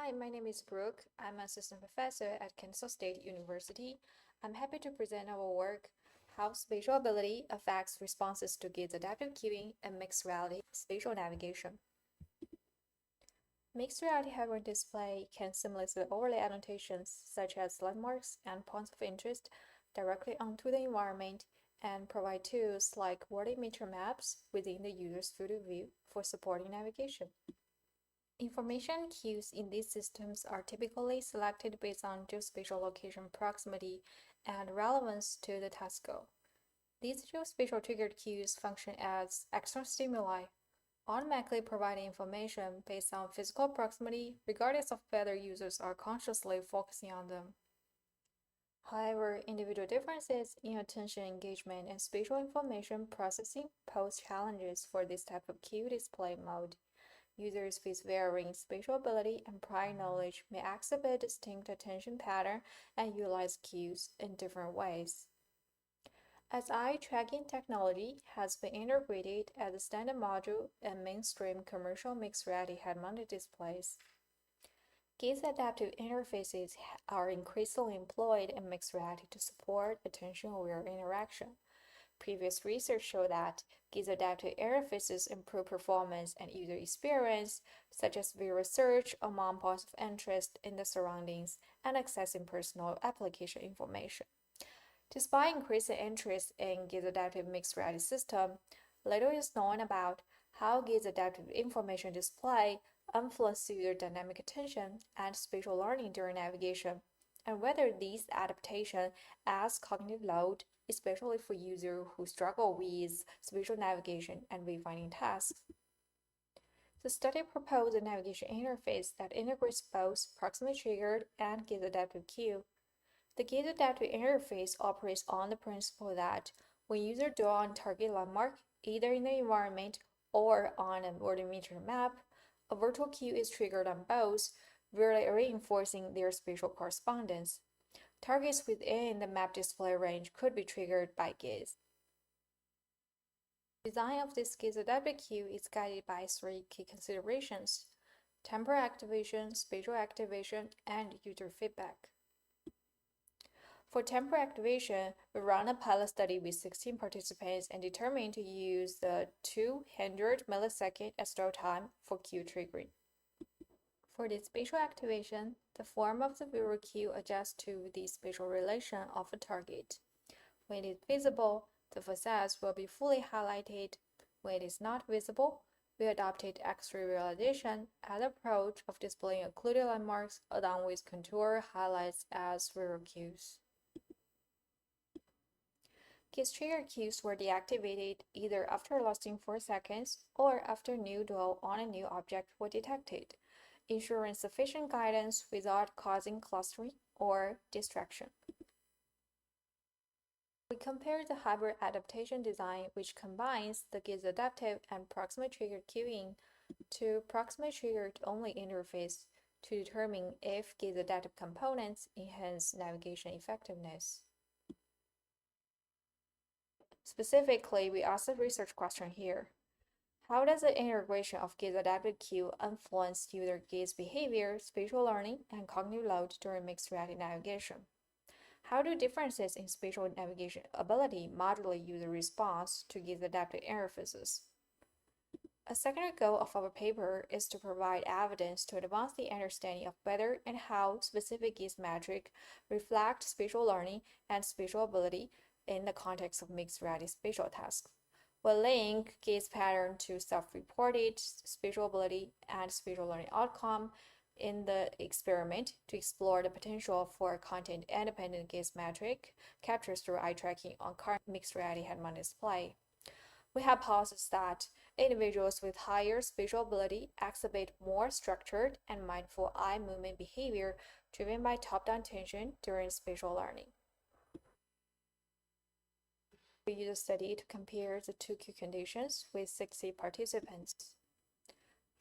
Hi, my name is Brooke. I'm an assistant professor at Kansas State University. I'm happy to present our work, How Spatial Ability Affects Responses to Gaze Adaptive Cueing and Mixed Reality Spatial Navigation. Mixed reality hardware display can seamlessly overlay annotations such as landmarks and points of interest directly onto the environment and provide tools like word-imagery maps within the user's field of view for supporting navigation. Information cues in these systems are typically selected based on geospatial location proximity and relevance to the task goal. These geospatial triggered cues function as external stimuli, automatically providing information based on physical proximity, regardless of whether users are consciously focusing on them. However, individual differences in attention engagement and spatial information processing pose challenges for this type of cue display mode. Users with varying spatial ability and prior knowledge may exhibit distinct attention pattern and utilize cues in different ways. As eye tracking technology has been integrated as a standard module in mainstream commercial mixed reality head-mounted displays, gaze-adaptive interfaces are increasingly employed in mixed reality to support attention-aware interaction. Previous research showed that gaze-adaptive interfaces improve performance and user experience, such as visual search among points of interest in the surroundings and accessing personal application information. Despite increasing interest in gaze-adaptive mixed reality system, little is known about how gaze-adaptive information display influence user dynamic attention and spatial learning during navigation, and whether these adaptations adds cognitive load, especially for users who struggle with spatial navigation and wayfinding tasks. The study proposed a navigation interface that integrates both proximity triggered and gaze adaptive cue. The gaze adaptive interface operates on the principle that when users draw on target landmark, either in the environment or on a word-imagery map, a virtual cue is triggered on both, really reinforcing their spatial correspondence. Targets within the map display range could be triggered by gaze. The design of this gaze adaptive cue is guided by three key considerations: temporal activation, spatial activation, and user feedback. For temporal activation, we ran a pilot study with 16 participants and determined to use the 200 millisecond stall time for cue triggering. For the spatial activation, the form of the visual cue adjusts to the spatial relation of a target. When it is visible, the facade will be fully highlighted. When it is not visible, we adopted X-ray realization as approach of displaying occluded landmarks along with contour highlights as visual cues. Gaze trigger cues were deactivated either after lasting 4 seconds or after new dwell on a new object was detected, ensuring sufficient guidance without causing clustering or distraction. We compared the hybrid adaptation design, which combines the gaze adaptive and proximity triggered cueing, to proximity triggered only interface to determine if gaze adaptive components enhance navigation effectiveness. Specifically, we asked a research question here. How does the integration of gaze adaptive cue influence user gaze behavior, spatial learning, and cognitive load during mixed reality navigation? How do differences in spatial navigation ability modulate user response to gaze adaptive interfaces? A secondary goal of our paper is to provide evidence to advance the understanding of whether and how specific gaze metrics reflect spatial learning and spatial ability in the context of mixed reality spatial tasks. We link gaze pattern to self-reported spatial ability and spatial learning outcome in the experiment to explore the potential for content-independent gaze metric captured through eye tracking on current mixed reality head-mounted display. We hypothesize that individuals with higher spatial ability exhibit more structured and mindful eye movement behavior driven by top-down attention during spatial learning. We used a study to compare the two cue conditions with 60 participants.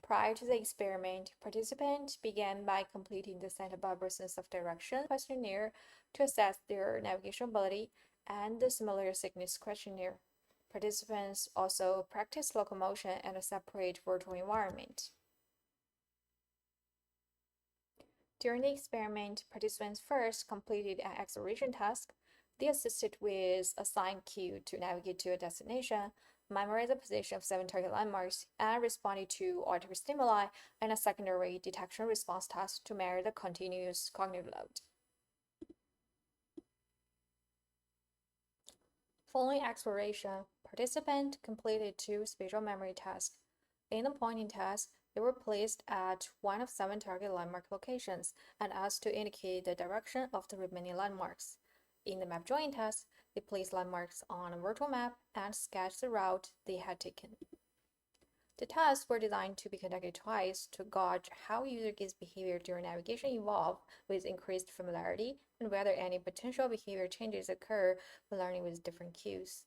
Prior to the experiment, participants began by completing the Santa Barbara sense of direction questionnaire to assess their navigation ability and the similar sickness questionnaire. Participants also practiced locomotion in a separate virtual environment. During the experiment, participants first completed an exploration task. They assisted with a assigned cue to navigate to a destination, memorize the position of 7 target landmarks, and responded to auditory stimuli and a secondary detection response task to measure the continuous cognitive load. Following exploration, participants completed 2 spatial memory tasks. In the pointing task, they were placed at one of 7 target landmark locations and asked to indicate the direction of the remaining landmarks. In the map joining task, they placed landmarks on a virtual map and sketched the route they had taken. The tasks were designed to be conducted twice to gauge how user gaze behavior during navigation evolve with increased familiarity and whether any potential behavior changes occur when learning with different cues.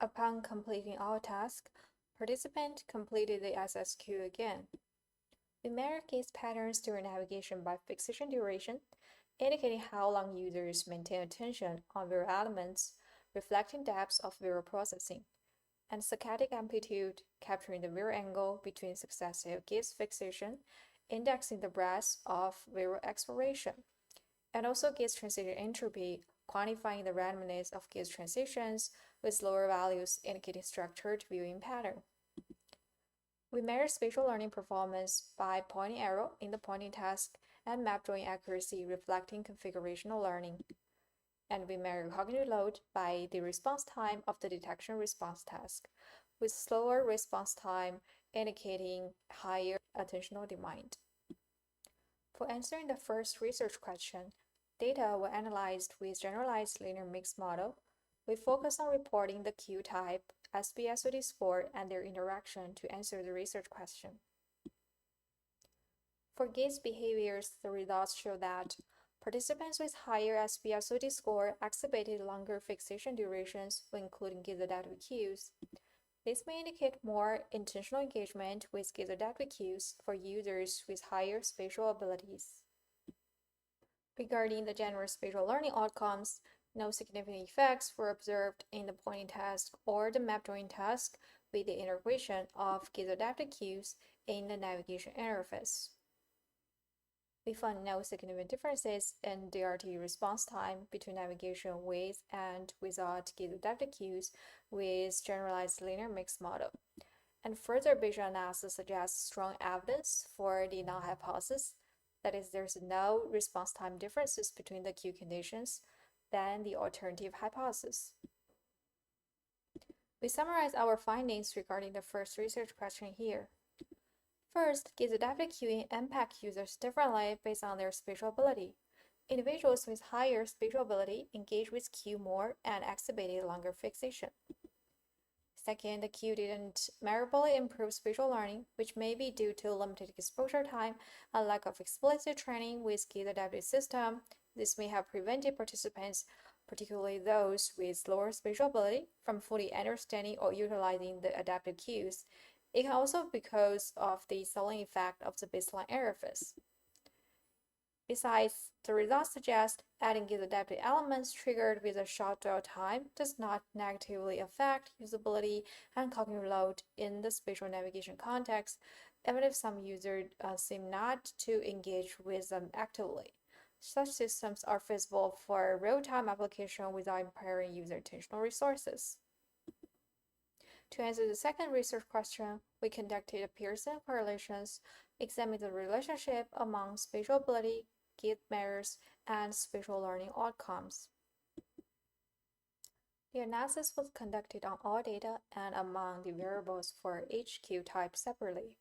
Upon completing all tasks, participants completed the SSQ again. We measure gaze patterns during navigation by fixation duration, indicating how long users maintain attention on visual elements, reflecting depth of visual processing, and saccadic amplitude, capturing the visual angle between successive gaze fixation, indexing the breadth of visual exploration, and also gaze transition entropy, quantifying the randomness of gaze transitions with lower values indicating structured viewing pattern. We measure spatial learning performance by pointing arrow in the pointing task and map drawing accuracy reflecting configurational learning. And we measure cognitive load by the response time of the detection response task, with slower response time indicating higher attentional demand. For answering the first research question, data were analyzed with generalized linear mixed model. We focus on reporting the cue type, SPSOD score, and their interaction to answer the research question. For gaze behaviors, the results show that participants with higher SPSOD score exhibited longer fixation durations when including gaze adaptive cues. This may indicate more intentional engagement with gaze adaptive cues for users with higher spatial abilities. Regarding the general spatial learning outcomes, no significant effects were observed in the pointing task or the map drawing task with the integration of gaze adaptive cues in the navigation interface. We found no significant differences in DRT response time between navigation with and without gaze adaptive cues with generalized linear mixed model. And further Bayesian analysis suggests strong evidence for the null hypothesis, that is, there's no response time differences between the cue conditions than the alternative hypothesis. We summarize our findings regarding the first research question here. First, gaze adaptive cueing impacts users differently based on their spatial ability. Individuals with higher spatial ability engage with cue more and exhibited longer fixation. Second, the cue didn't measurably improve spatial learning, which may be due to limited exposure time and lack of explicit training with gaze adaptive system. This may have prevented participants, particularly those with lower spatial ability, from fully understanding or utilizing the adaptive cues. It can also be because of the ceiling effect of the baseline interface. Besides, the results suggest adding gaze adaptive elements triggered with a short dwell time does not negatively affect usability and cognitive load in the spatial navigation context, even if some users seem not to engage with them actively. Such systems are feasible for real-time application without impairing user attentional resources. To answer the second research question, we conducted Pearson correlations, examined the relationship among spatial ability, gaze measures, and spatial learning outcomes. The analysis was conducted on all data and among the variables for each cue type separately.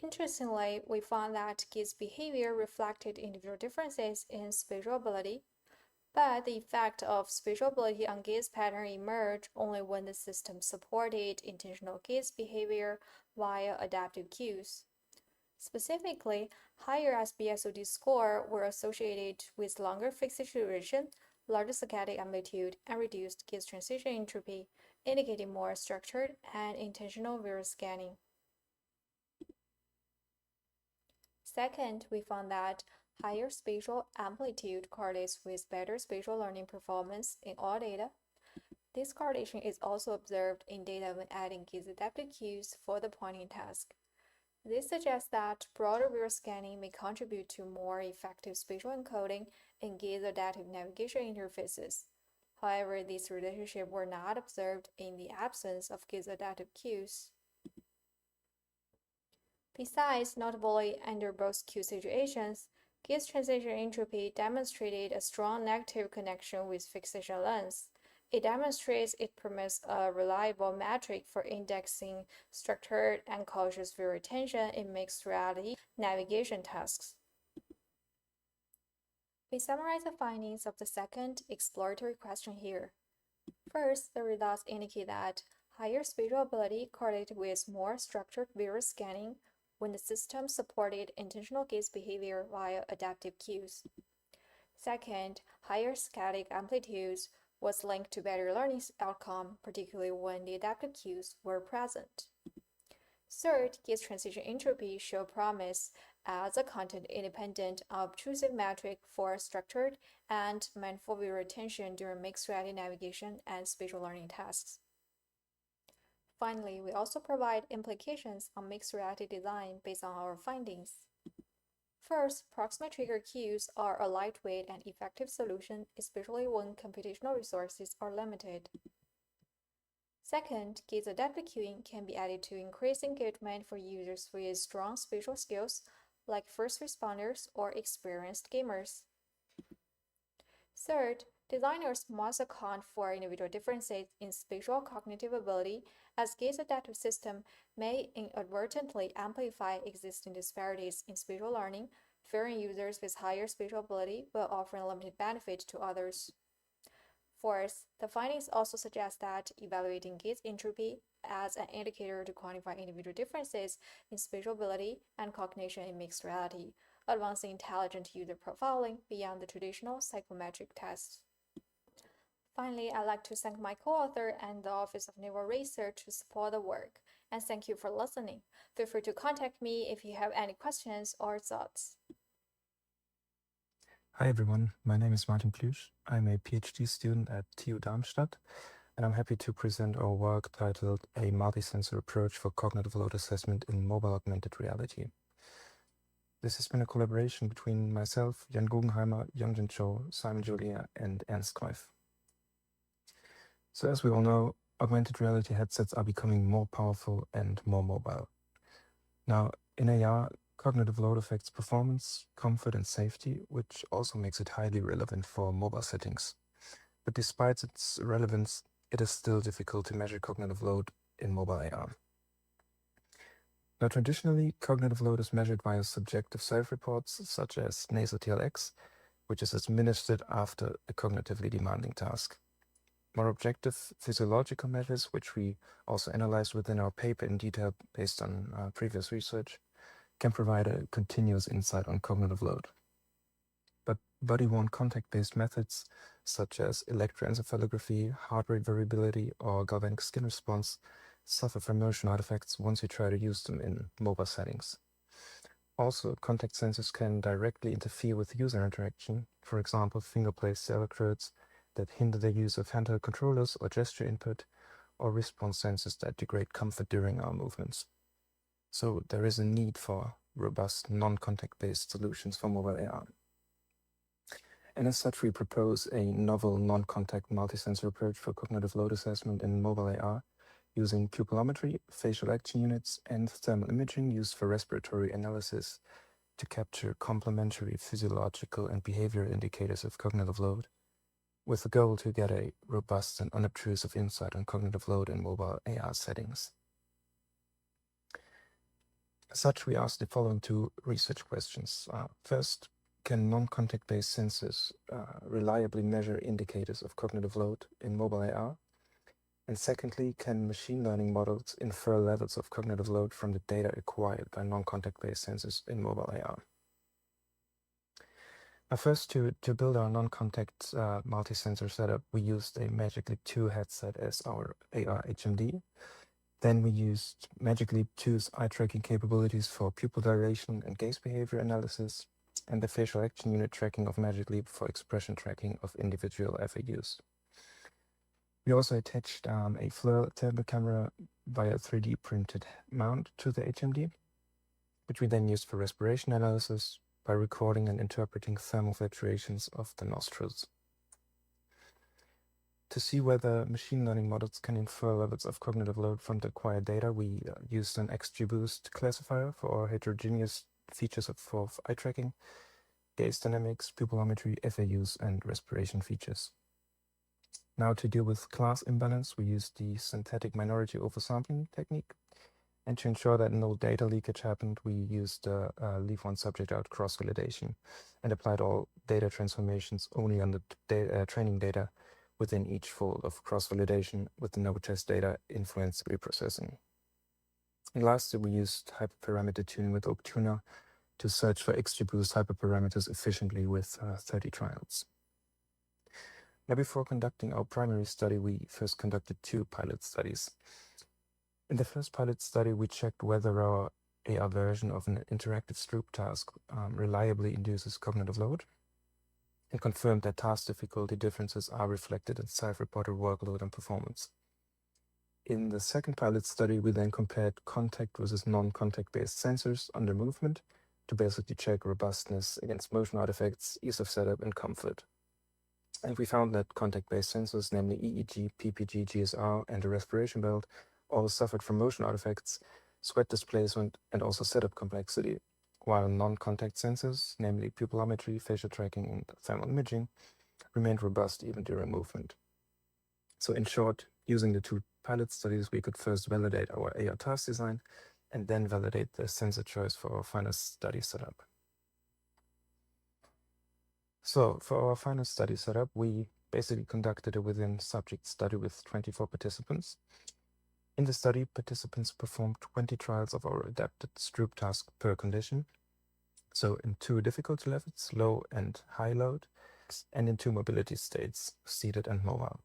Interestingly, we found that gaze behavior reflected individual differences in spatial ability, but the effect of spatial ability on gaze pattern emerged only when the system supported intentional gaze behavior via adaptive cues. Specifically, higher SPSOD score were associated with longer fixation duration, larger saccadic amplitude, and reduced gaze transition entropy, indicating more structured and intentional visual scanning. Second, we found that higher spatial amplitude correlates with better spatial learning performance in all data. This correlation is also observed in data when adding gaze adaptive cues for the pointing task. This suggests that broader visual scanning may contribute to more effective spatial encoding in gaze adaptive navigation interfaces. However, these relationships were not observed in the absence of gaze adaptive cues. Besides, notably under both Q situations, gaze transition entropy demonstrated a strong negative connection with fixation length. It demonstrates it permits a reliable metric for indexing structured and cautious view retention in mixed reality navigation tasks. We summarize the findings of the second exploratory question here. First, the results indicate that higher spatial ability correlated with more structured visual scanning when the system supported intentional gaze behavior via adaptive cues. Second, higher scatic amplitudes was linked to better learning outcome, particularly when the adaptive cues were present. Third, gaze transition entropy showed promise as a content-independent obtrusive metric for structured and mindful view retention during mixed reality navigation and spatial learning tasks. Finally, we also provide implications on mixed reality design based on our findings. First, proximate trigger cues are a lightweight and effective solution, especially when computational resources are limited. Second, gaze adaptive cueing can be added to increase engagement for users with strong spatial skills, like first responders or experienced gamers. Third, designers must account for individual differences in spatial cognitive ability, as gaze adaptive systems may inadvertently amplify existing disparities in spatial learning, favoring users with higher spatial ability while offering limited benefit to others. Fourth, the findings also suggest that evaluating gaze entropy as an indicator to quantify individual differences in spatial ability and cognition in mixed reality, advancing intelligent user profiling beyond the traditional psychometric tests. Finally, I'd like to thank my co-author and the Office of Naval Research to support the work, and thank you for listening. Feel free to contact me if you have any questions or thoughts. Hi everyone, my name is Martin Plüsch. I'm a PhD student at TU Darmstadt, and I'm happy to present our work titled A Multi-Sensor Approach for Cognitive Load Assessment in Mobile Augmented Reality. This has been a collaboration between myself, Jan Guggenheimer, Youngjin Cho, Simon Julia, and Ernst Greif. So as we all know, augmented reality headsets are becoming more powerful and more mobile. Now, in AR, cognitive load affects performance, comfort, and safety, which also makes it highly relevant for mobile settings. But despite its relevance, it is still difficult to measure cognitive load in mobile AR. Now, traditionally, cognitive load is measured via subjective self-reports, such as nasal TLX, which is administered after a cognitively demanding task. More objective physiological measures, which we also analyzed within our paper in detail based on previous research, can provide a continuous insight on cognitive load. But body-worn contact-based methods, such as electroencephalography, heart rate variability, or galvanic skin response, suffer from motion artifacts once you try to use them in mobile settings. Also, contact sensors can directly interfere with user interaction, for example, finger-placed electrodes that hinder the use of handheld controllers or gesture input, or response sensors that degrade comfort during our movements. So there is a need for robust non-contact based solutions for mobile AR. And as such, we propose a novel non-contact multi-sensor approach for cognitive load assessment in mobile AR using pupillometry, facial action units, and thermal imaging used for respiratory analysis to capture complementary physiological and behavioral indicators of cognitive load, with the goal to get a robust and unobtrusive insight on cognitive load in mobile AR settings. As such, we asked the following two research questions. First, can non-contact-based sensors reliably measure indicators of cognitive load in mobile AR? And secondly, can machine learning models infer levels of cognitive load from the data acquired by non-contact-based sensors in mobile AR? First, to build our non-contact multi-sensor setup, we used a Magic Leap 2 headset as our AR HMD. Then we used Magic Leap 2's eye tracking capabilities for pupil dilation and gaze behavior analysis, and the facial action unit tracking of Magic Leap for expression tracking of individual FAUs. We also attached a FLIR thermal camera via 3D printed mount to the HMD. which we then used for respiration analysis by recording and interpreting thermal fluctuations of the nostrils. To see whether machine learning models can infer levels of cognitive load from the acquired data, we used an XGBoost classifier for our heterogeneous features for eye tracking, gaze dynamics, pupillometry, FAUs, and respiration features. Now, to deal with class imbalance, we used the synthetic minority oversampling technique. And to ensure that no data leakage happened, we used leave one subject out cross-validation and applied all data transformations only on the training data within each fold of cross-validation with the no test data influence reprocessing. And lastly, we used hyperparameter tuning with OakTuner to search for XGBoost hyperparameters efficiently with 30 trials. Now, before conducting our primary study, we first conducted 2 pilot studies. In the first pilot study, we checked whether our AR version of an interactive Stroop task reliably induces cognitive load and confirmed that task difficulty differences are reflected in self-reported workload and performance. In the second pilot study, we then compared contact versus non-contact based sensors under movement to basically check robustness against motion artifacts, ease of setup, and comfort. And we found that contact-based sensors, namely EEG, PPG, GSR, and the respiration belt, all suffered from motion artifacts, sweat displacement, and also setup complexity, while non-contact sensors, namely pupillometry, facial tracking, and thermal imaging, remained robust even during movement. So in short, using the 2 pilot studies, we could first validate our AR task design and then validate the sensor choice for our final study setup. So for our final study setup, we basically conducted a within-subject study with 24 participants. In the study, participants performed 20 trials of our adapted Stroop task per condition. So in 2 difficulty levels, low and high load, and in 2 mobility states, seated and mobile.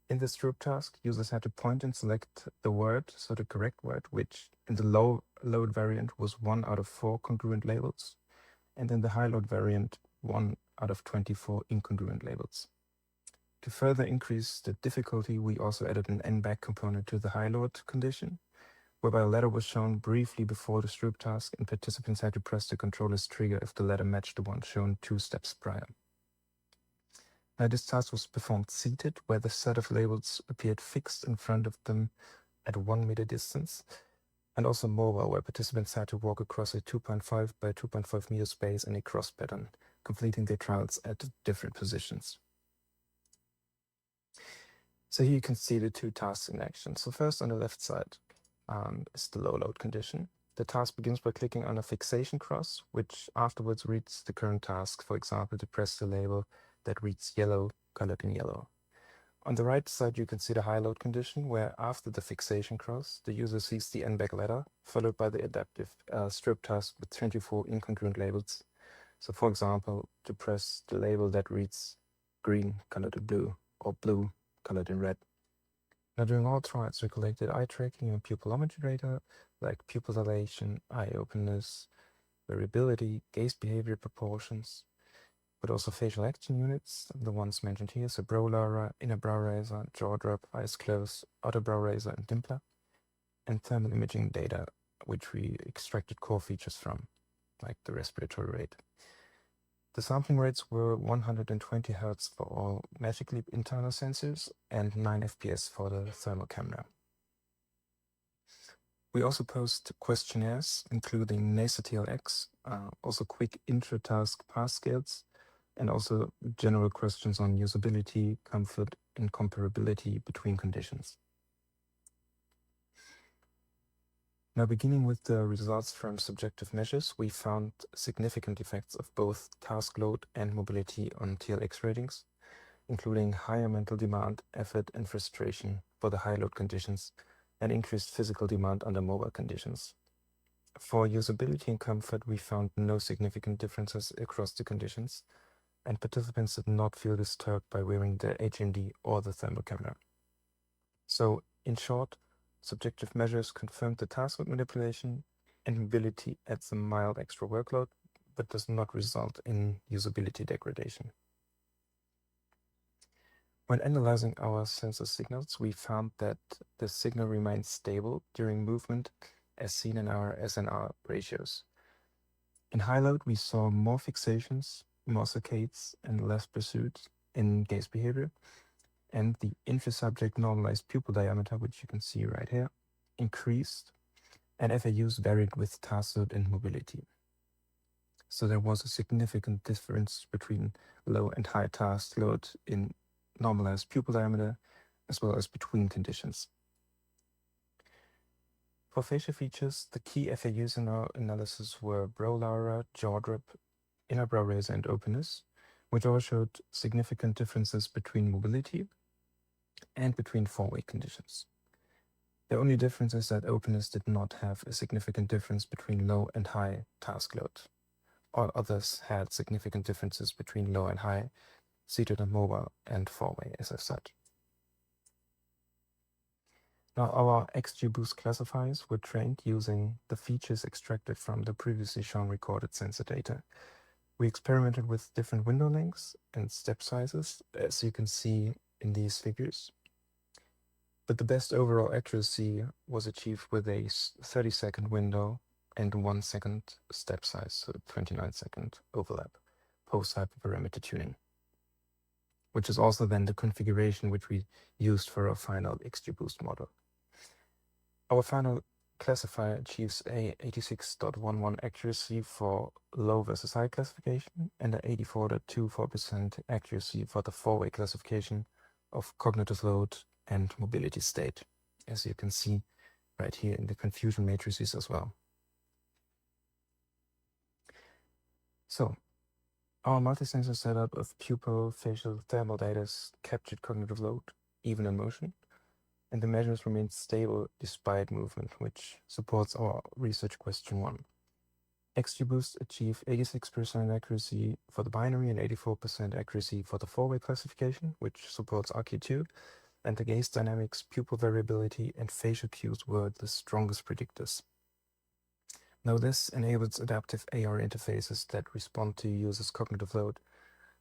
In the Stroop task, users had to point and select the word, so the correct word, which in the low load variant was 1 out of 4 congruent labels, and in the high load variant, 1 out of 24 incongruent labels. To further increase the difficulty, we also added an n-back component to the high load condition, whereby a letter was shown briefly before the Stroop task, and participants had to press the controller's trigger if the letter matched the one shown 2 steps prior. Now, this task was performed seated, where the set of labels appeared fixed in front of them at 1 meter distance, and also mobile, where participants had to walk across a 2.5 by 2.5 meter space in a cross pattern, completing their trials at different positions. So here you can see the 2 tasks in action. So first on the left side is the low load condition. The task begins by clicking on a fixation cross, which afterwards reads the current task, for example, to press the label that reads yellow, colored in yellow. On the right side, you can see the high load condition, where after the fixation cross, the user sees the n-back letter, followed by the adaptive Stroop task with 24 incongruent labels. So for example, to press the label that reads green, colored in blue, or blue, colored in red. Now, during all trials, we collected eye tracking and pupillometry data, like pupil dilation, eye openness, variability, gaze behavior proportions, but also facial action units, the ones mentioned here, so brow lara, inner brow raiser, jaw drop, eyes closed, outer brow raiser, and dimpler, and thermal imaging data, which we extracted core features from, like the respiratory rate. The sampling rates were 120 Hz for all Magic Leap internal sensors and 9 FPS for the thermal camera. We also posed questionnaires, including NASA-TLX, also quick intra-task pass scales, and also general questions on usability, comfort, and comparability between conditions. Now, beginning with the results from subjective measures, we found significant effects of both task load and mobility on TLX ratings, including higher mental demand, effort, and frustration for the high load conditions, and increased physical demand under mobile conditions. For usability and comfort, we found no significant differences across the conditions, and participants did not feel disturbed by wearing the HMD or the thermal camera. So, in short, subjective measures confirmed the task load manipulation, and mobility adds a mild extra workload, but does not result in usability degradation. When analyzing our sensor signals, we found that the signal remains stable during movement as seen in our SNR ratios. In high load, we saw more fixations, more saccades, and less pursuit in gaze behavior. And the intra-subject normalized pupil diameter, which you can see right here, increased, and FAUs varied with task load and mobility. So there was a significant difference between low and high task load in normalized pupil diameter, as well as between conditions. For facial features, the key FAUs in our analysis were brow lara, jaw drop, inner brow raise, and openness, which all showed significant differences between mobility and between four-way conditions. The only difference is that openness did not have a significant difference between low and high task load. All others had significant differences between low and high, seated and mobile, and four-way, as I said. Now, our XGBoost classifiers were trained using the features extracted from the previously shown recorded sensor data. We experimented with different window lengths and step sizes, as you can see in these figures. But the best overall accuracy was achieved with a 30-second window and 1 second step size, so 29-second overlap, post-hyperparameter tuning, which is also then the configuration which we used for our final XGBoost model. Our final classifier achieves a 86.11 accuracy for low versus high classification and an 84.24% accuracy for the four-way classification of cognitive load and mobility state, as you can see right here in the confusion matrices as well. So, our multi-sensor setup of pupil, facial, thermal data captured cognitive load, even in motion, and the measures remained stable despite movement, which supports our research question 1. XGBoost achieved 86% accuracy for the binary and 84% accuracy for the four-way classification, which supports RQ2, and the gaze dynamics, pupil variability, and facial cues were the strongest predictors. Now this enables adaptive AR interfaces that respond to users' cognitive load,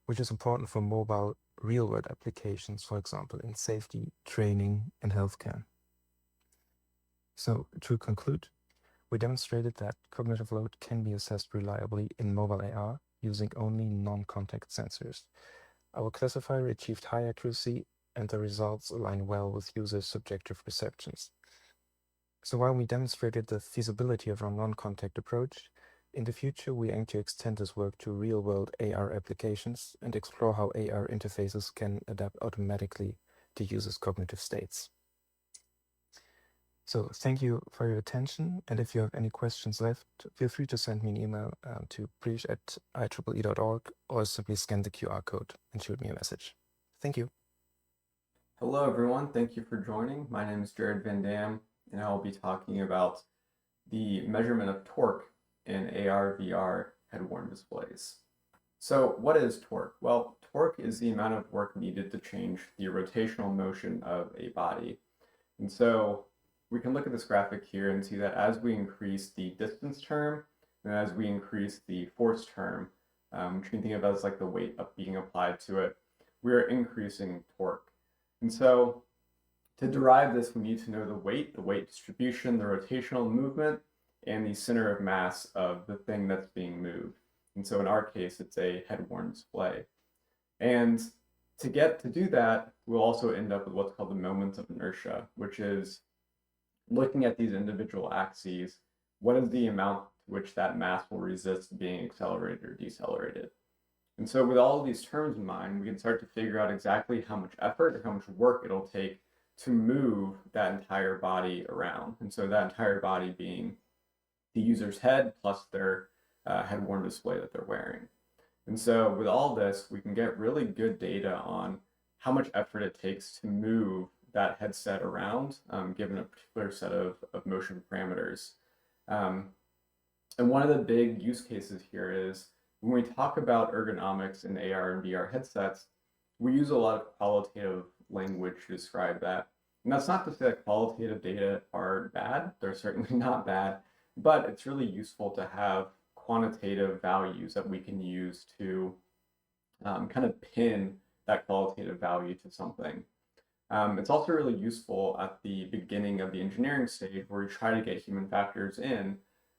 which is important for mobile real-world applications, for example, in safety, training, and healthcare. So, to conclude, we demonstrated that cognitive load can be assessed reliably in mobile AR using only non-contact sensors. Our classifier achieved high accuracy, and the results align well with users' subjective perceptions. So while we demonstrated the feasibility of our non-contact approach, in the future, we aim to extend this work to real-world AR applications and explore how AR interfaces can adapt automatically to users' cognitive states. So thank you for your attention, and if you have any questions left, feel free to send me an email to preach@ieee.org or simply scan the QR code and shoot me a message. Thank you. Hello everyone, thank you for joining. My name is Jared Van Dam, and I'll be talking about the measurement of torque in AR/VR head-worn displays. So what is torque? Well, torque is the amount of work needed to change the rotational motion of a body. And so we can look at this graphic here and see that as we increase the distance term and as we increase the force term, which you can think of as like the weight being applied to it, we are increasing torque. And so to derive this, we need to know the weight distribution, the rotational movement, and the center of mass of the thing that's being moved. And so in our case, it's a head-worn display. And to do that, we'll also end up with what's called the moment of inertia, which is looking at these individual axes, what is the amount to which that mass will resist being accelerated or decelerated? And so with all of these terms in mind, we can start to figure out exactly how much effort or how much work it'll take to move that entire body around. And so that entire body being the user's head plus their head-worn display that they're wearing. And so with all this, we can get really good data on how much effort it takes to move that headset around, given a particular set of motion parameters. And one of the big use cases here is when we talk about ergonomics in AR and VR headsets, we use a lot of qualitative language to describe that. And that's not to say that qualitative data are bad. They're certainly not bad, but it's really useful to have quantitative values that we can use to kind of pin that qualitative value to something. It's also really useful at the beginning of the engineering stage where we try to get human factors in,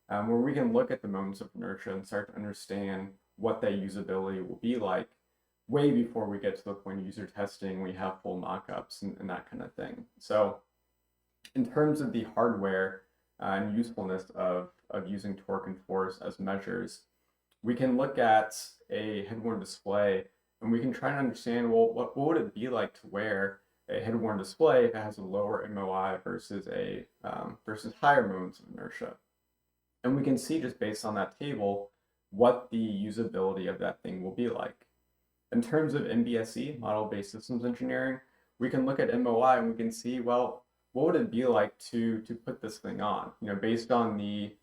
where we can look at the moments of inertia and start to understand what that usability will be like way before we get to the point of user testing. We have full mockups and that kind of thing. So in terms of the hardware and usefulness of using torque and force as measures, we can look at a head-worn display and we can try to understand, well, what would it be like to wear a head-worn display if it has a lower MOI versus versus higher moments of inertia. And we can see just based on that table what the usability of that thing will be like. In terms of MBSE, model-based systems engineering, we can look at MOI and we can see, well, what would it be like to put this thing on? Based on the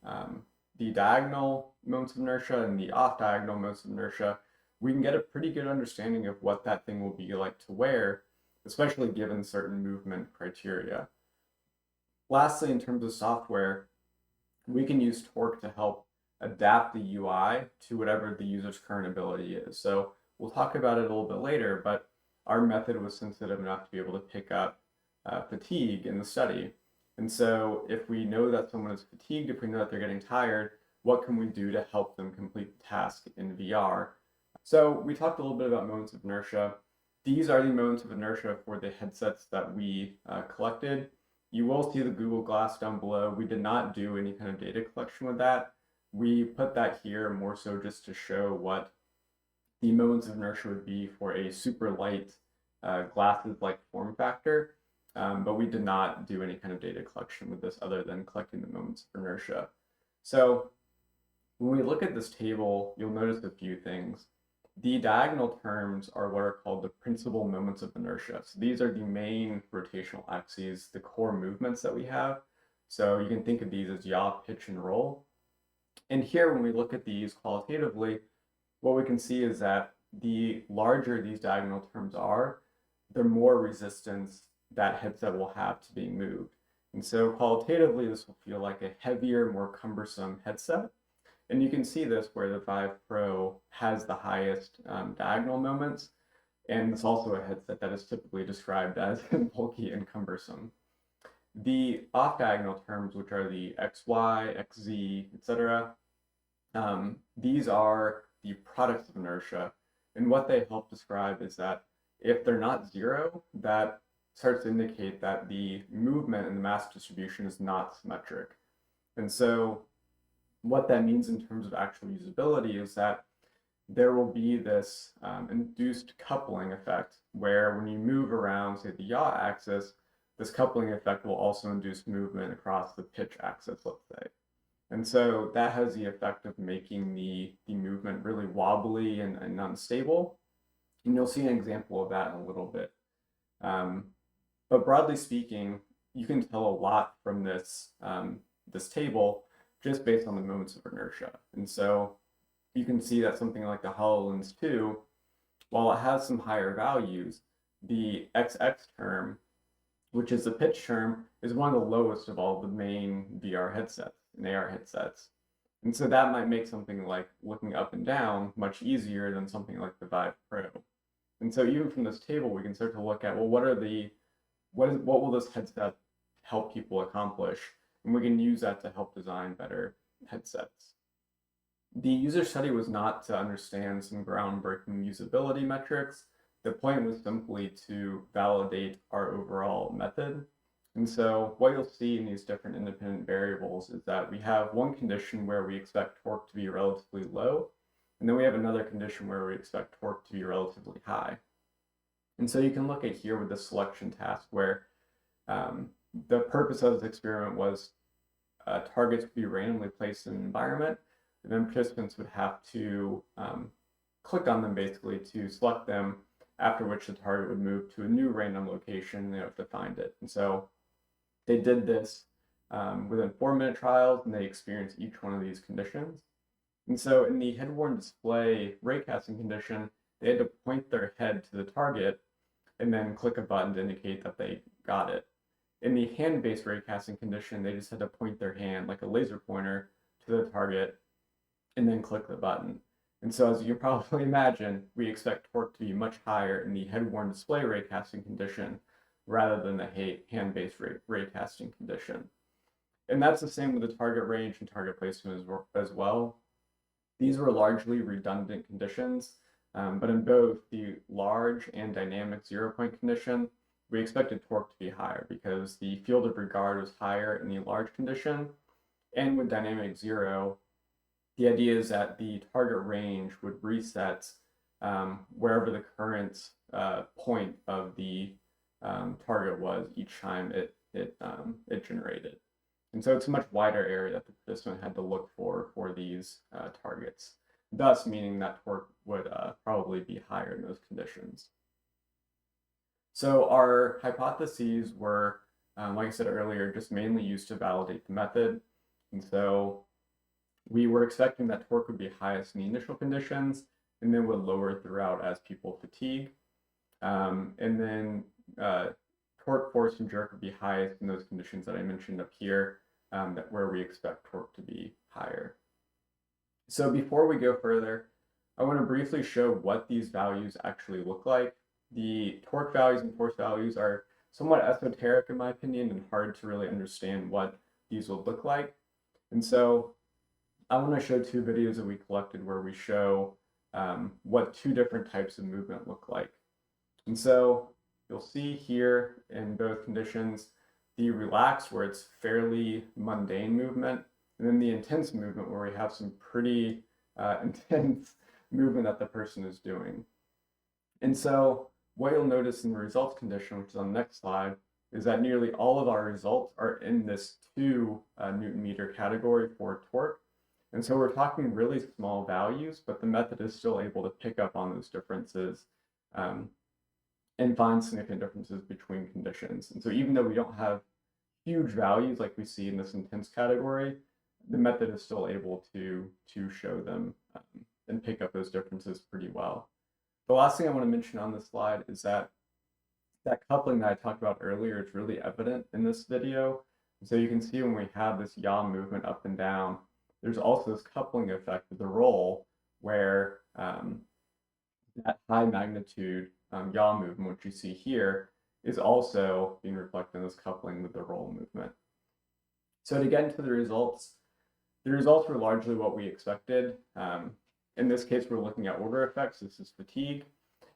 diagonal moments of inertia and the off-diagonal moments of inertia, we can get a pretty good understanding of what that thing will be like to wear, especially given certain movement criteria. Lastly, in terms of software, we can use torque to help adapt the UI to whatever the user's current ability is. So we'll talk about it a little bit later, but our method was sensitive enough to be able to pick up fatigue in the study. And so if we know that someone is fatigued, if we know that they're getting tired, what can we do to help them complete the task in VR? So we talked a little bit about moments of inertia. These are the moments of inertia for the headsets that we collected. You will see the Google Glass down below. We did not do any kind of data collection with that. We put that here more so just to show what the moments of inertia would be for a super light glasses-like form factor. But we did not do any kind of data collection with this other than collecting the moments of inertia. So when we look at this table, you'll notice a few things. The diagonal terms are what are called the principal moments of inertia. So these are the main rotational axes, the core movements that we have. So you can think of these as yaw, pitch, and roll. And here, when we look at these qualitatively, what we can see is that the larger these diagonal terms are, the more resistance that headset will have to being moved. And so qualitatively, this will feel like a heavier, more cumbersome headset. And you can see this where the Vive Pro has the highest diagonal moments. And it's also a headset that is typically described as bulky and cumbersome. The off-diagonal terms, which are the XY, XZ, etc., these are the products of inertia. And what they help describe is that if they're not zero, that starts to indicate that the movement and the mass distribution is not symmetric. And so what that means in terms of actual usability is that there will be this induced coupling effect where when you move around, say, the yaw axis, this coupling effect will also induce movement across the pitch axis, let's say. And so that has the effect of making the movement really wobbly and unstable. And you'll see an example of that in a little bit. But broadly speaking, you can tell a lot from this, this table just based on the moments of inertia. And so you can see that something like the HoloLens 2, while it has some higher values, the XX term, which is the pitch term, is one of the lowest of all the main VR headsets and AR headsets. And so that might make something like looking up and down much easier than something like the Vive Pro. And so even from this table, we can start to look at, well, what will this headset help people accomplish? And we can use that to help design better headsets. The user study was not to understand some groundbreaking usability metrics. The point was simply to validate our overall method. And so what you'll see in these different independent variables is that we have one condition where we expect torque to be relatively low, and then we have another condition where we expect torque to be relatively high. And so you can look at here with the selection task where the purpose of this experiment was targets would be randomly placed in an environment, and then participants would have to click on them basically to select them, after which the target would move to a new random location and they have to find it. And so they did this within 4-minute trials, and they experienced each one of these conditions. And so in the head-worn display raycasting condition, they had to point their head to the target and then click a button to indicate that they got it. In the hand-based raycasting condition, they just had to point their hand like a laser pointer to the target and then click the button. And so as you can probably imagine, we expect torque to be much higher in the head-worn display raycasting condition. rather than the hand-based raycasting condition. And that's the same with the target range and target placement as well. These were largely redundant conditions, but in both the large and dynamic 0-point condition, we expected torque to be higher because the field of regard was higher in the large condition. And with dynamic 0, the idea is that the target range would reset wherever the current point of the target was each time it generated. And so it's a much wider area that the participant had to look for these targets, thus meaning that torque would probably be higher in those conditions. So our hypotheses were, like I said earlier, just mainly used to validate the method. And so we were expecting that torque would be highest in the initial conditions and then would lower throughout as people fatigue. And then torque, force, and jerk would be highest in those conditions that I mentioned up here, where we expect torque to be higher. So before we go further, I want to briefly show what these values actually look like. The torque values and force values are somewhat esoteric in my opinion and hard to really understand what these will look like. And so I want to show two videos that we collected where we show what two different types of movement look like. And so you'll see here in both conditions, the relaxed where it's fairly mundane movement, and then the intense movement where we have some pretty intense movement that the person is doing. And so what you'll notice in the results condition, which is on the next slide, is that nearly all of our results are in this 2 Newton meter category for torque. And so we're talking really small values, but the method is still able to pick up on those differences and find significant differences between conditions. And so even though we don't have huge values like we see in this intense category, the method is still able to show them and pick up those differences pretty well. The last thing I want to mention on this slide is that coupling that I talked about earlier is really evident in this video. So you can see when we have this yaw movement up and down, there's also this coupling effect with the roll where that high magnitude yaw movement, which you see here, is also being reflected in this coupling with the roll movement. So to get into the results were largely what we expected. In this case, we're looking at order effects. This is fatigue.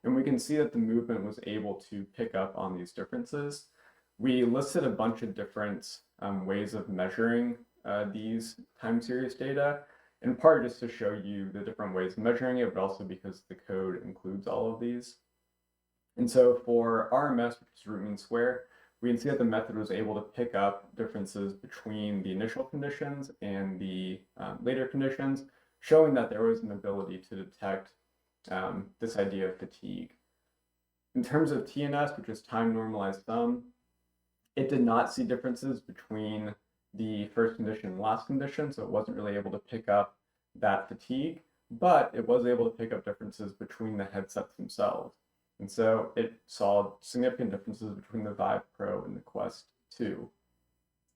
And we can see that the movement was able to pick up on these differences. We listed a bunch of different ways of measuring these time series data, in part just to show you the different ways of measuring it, but also because the code includes all of these. And so for RMS, which is root mean square, we can see that the method was able to pick up differences between the initial conditions and the later conditions, showing that there was an ability to detect this idea of fatigue. In terms of TNS, which is time normalized sum, it did not see differences between the first condition and last condition, so it wasn't really able to pick up that fatigue, but it was able to pick up differences between the headsets themselves. And so it saw significant differences between the Vive Pro and the Quest 2.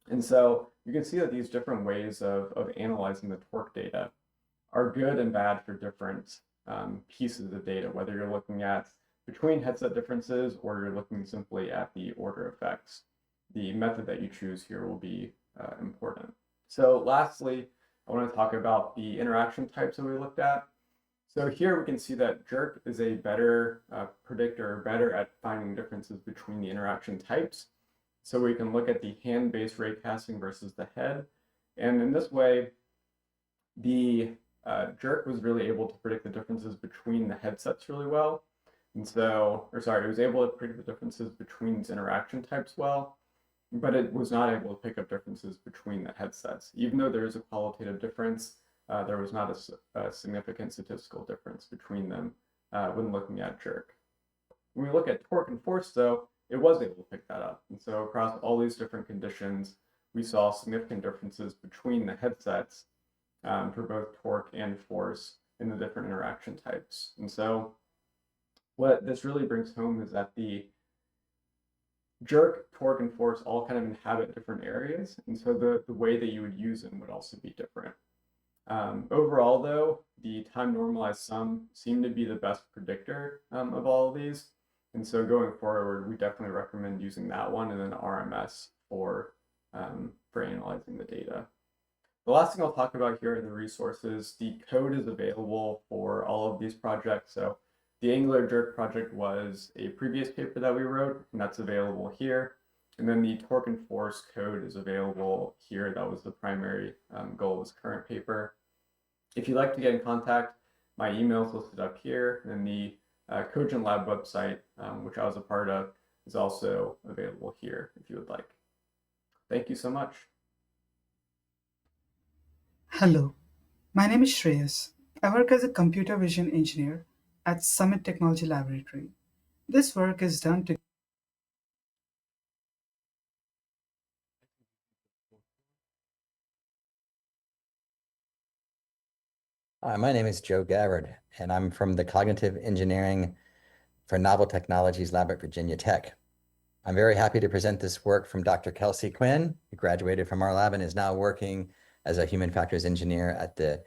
And so you can see that these different ways of analyzing the torque data are good and bad for different pieces of data, whether you're looking at between headset differences or you're looking simply at the order effects. The method that you choose here will be important. So lastly, I want to talk about the interaction types that we looked at. So here we can see that jerk is a better predictor, better at finding differences between the interaction types. So we can look at the hand-based raycasting versus the head. And in this way, the jerk was really able to predict the differences between the headsets really well. And so, it was able to predict the differences between these interaction types well, but it was not able to pick up differences between the headsets. Even though there is a qualitative difference, there was not a significant statistical difference between them when looking at jerk. When we look at torque and force, though, it was able to pick that up. And so across all these different conditions, we saw significant differences between the headsets for both torque and force in the different interaction types. And so what this really brings home is that the jerk, torque, and force all kind of inhabit different areas. And so the way that you would use them would also be different. Overall, though, the time normalized sum seemed to be the best predictor of all of these. And so going forward, we definitely recommend using that one and then RMS for analyzing the data. The last thing I'll talk about here are the resources. The code is available for all of these projects. So the Angular Jerk project was a previous paper that we wrote, and that's available here. And then the torque and force code is available here. That was the primary goal of this current paper. If you'd like to get in contact, my email is listed up here, and the Cogent Lab website, which I was a part of, is also available here if you would like. Thank you so much. Hello, my name is Shreyas. I work as a computer vision engineer at Summit Technology Laboratory. This work is done to Hi, my name is Joe Gabbard, and I'm from the Cognitive Engineering for Novel Technologies Lab at Virginia Tech. I'm very happy to present this work from Dr. Kelsey Quinn, who graduated from our lab and is now working as a human factors engineer at the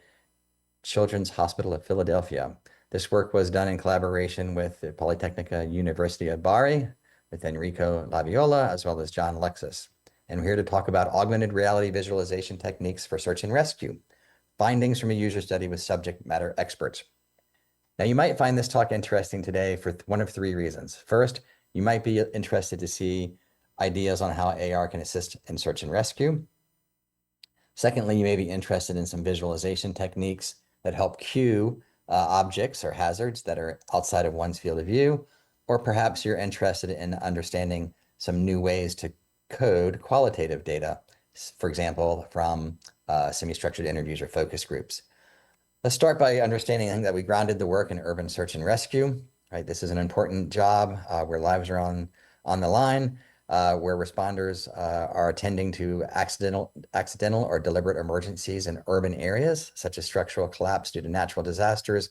Children's Hospital of Philadelphia. This work was done in collaboration with the Polytechnica University of Bari, with Enrico Laviola, as well as John Lexus. And we're here to talk about augmented reality visualization techniques for search and rescue, findings from a user study with subject matter experts. Now, you might find this talk interesting today for one of three reasons. First, you might be interested to see ideas on how AR can assist in search and rescue. Secondly, you may be interested in some visualization techniques that help cue objects or hazards that are outside of one's field of view, or perhaps you're interested in understanding some new ways to code qualitative data, for example, from semi-structured interviews or focus groups. Let's start by understanding that we grounded the work in urban search and rescue, right? This is an important job where lives are on the line, where responders are attending to accidental or deliberate emergencies in urban areas, such as structural collapse due to natural disasters,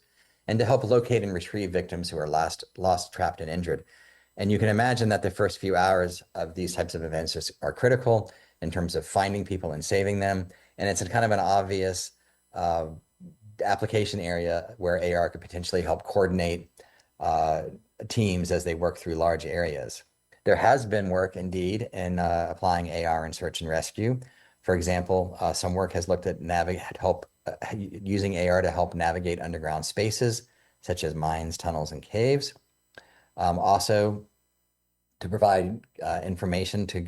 and to help locate and retrieve victims who are lost, trapped, and injured. And you can imagine that the first few hours of these types of events are critical in terms of finding people and saving them. And it's a kind of an obvious application area where AR could potentially help coordinate teams as they work through large areas. There has been work indeed in applying AR in search and rescue. For example, some work has looked at using AR to help navigate underground spaces, such as mines, tunnels, and caves. Also, to provide information to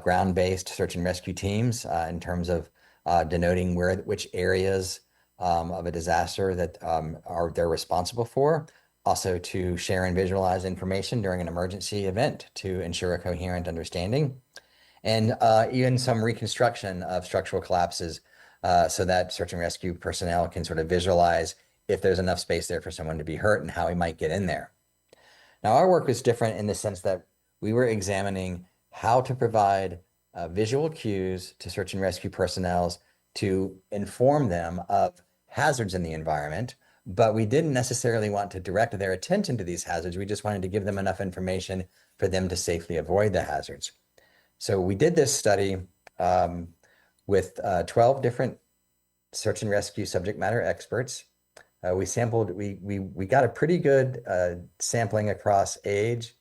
ground-based search and rescue teams in terms of denoting which areas of a disaster that they're responsible for. Also to share and visualize information during an emergency event to ensure a coherent understanding. And even some reconstruction of structural collapses so that search and rescue personnel can sort of visualize if there's enough space there for someone to be hurt and how he might get in there. Now, our work was different in the sense that we were examining how to provide visual cues to search and rescue personnel to inform them of hazards in the environment, but we didn't necessarily want to direct their attention to these hazards. We just wanted to give them enough information for them to safely avoid the hazards. So we did this study with 12 different search and rescue subject matter experts. We got a pretty good sampling across age,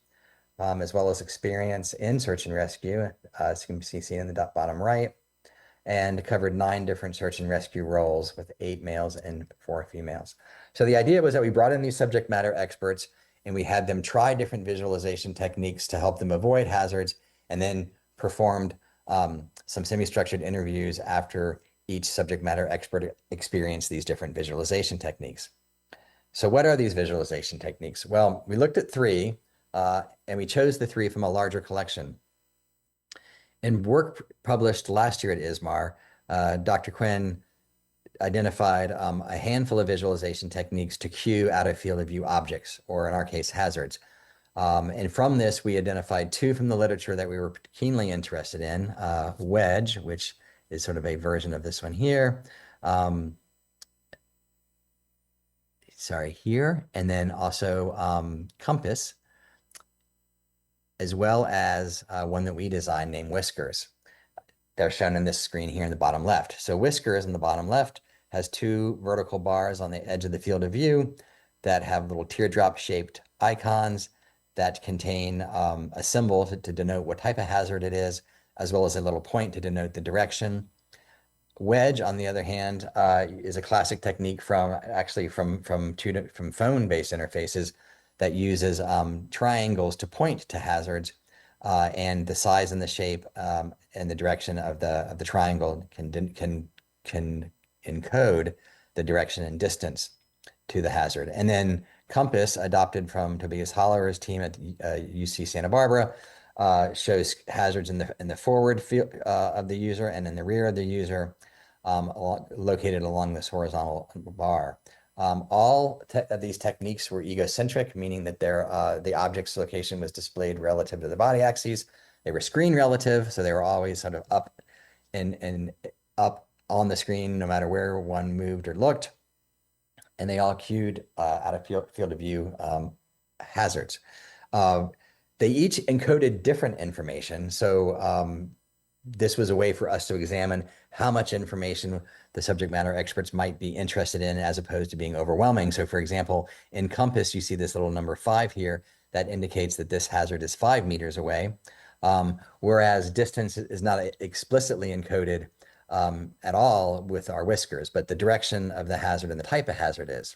as well as experience in search and rescue, as you can see in the bottom right, and covered 9 different search and rescue roles with 8 males and 4 females. So the idea was that we brought in these subject matter experts and we had them try different visualization techniques to help them avoid hazards, and then performed some semi-structured interviews after each subject matter expert experienced these different visualization techniques. So what are these visualization techniques? Well, we looked at 3, and we chose the 3 from a larger collection. In work published last year at ISMAR, Dr. Quinn identified a handful of visualization techniques to cue out of field of view objects, or in our case, hazards. And from this, we identified 2 from the literature that we were keenly interested in, Wedge, which is sort of a version of this one here. Here, and then also Compass, as well as one that we designed named Whiskers. They're shown in this screen here in the bottom left. So Whiskers in the bottom left has 2 vertical bars on the edge of the field of view that have little teardrop-shaped icons that contain a symbol to denote what type of hazard it is, as well as a little point to denote the direction. Wedge, on the other hand, is a classic technique from phone-based interfaces that uses triangles to point to hazards, and the size and the shape and the direction of the triangle can encode the direction and distance to the hazard. And then Compass, adopted from Tobias Holler's team at UC Santa Barbara, shows hazards in the forward field of the user and in the rear of the user, located along this horizontal bar. All of these techniques were egocentric, meaning that the object's location was displayed relative to the body axes. They were screen relative, so they were always sort of up and up on the screen, no matter where one moved or looked. And they all cued out of field of view hazards. They each encoded different information. So this was a way for us to examine how much information the subject matter experts might be interested in, as opposed to being overwhelming. So for example, in Compass, you see this little number 5 here that indicates that this hazard is 5 meters away, whereas distance is not explicitly encoded at all with our whiskers, but the direction of the hazard and the type of hazard is.